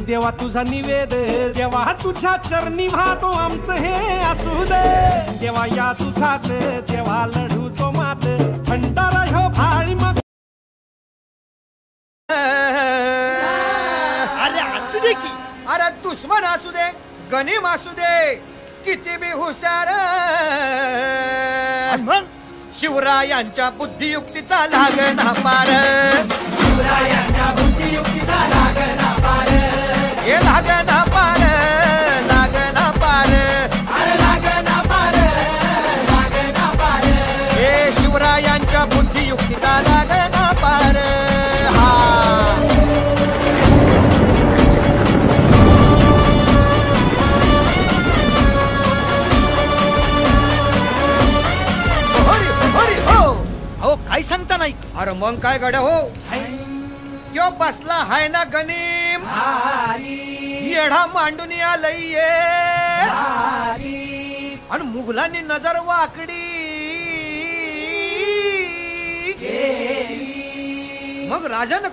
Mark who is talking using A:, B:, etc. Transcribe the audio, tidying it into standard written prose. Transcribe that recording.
A: देवा तुझा निवेद, देवा तुझ्या चरणी वाहतो आमचं हे असू दे. देवा या तुझात, देवा लढूचो मात, भंडारा ह्यो भाळी मग.
B: अरे असू दे की,
C: अरे दुश्मन असू दे, गनीम असू दे, किती बी हुशार,
B: मग
C: शिवरायांच्या बुद्धियुक्तीचा लागना पार.
A: शिवरायांच्या बुद्धियुक्तीचा लागना पार.
C: हे लागना पार, लागना पार,
A: अरे लागना पार, लागना पार.
C: हे शिवरायांच्या बुद्धियुक्तीचा लागना पार. हा
B: अहो काय सांगता नाही.
C: अरे मग काय गड्या हो, क्यों बसला हाय ना गनीम, येढा मांडून आलंय आणि मुघलांनी नजर वाकडी. मग राजानं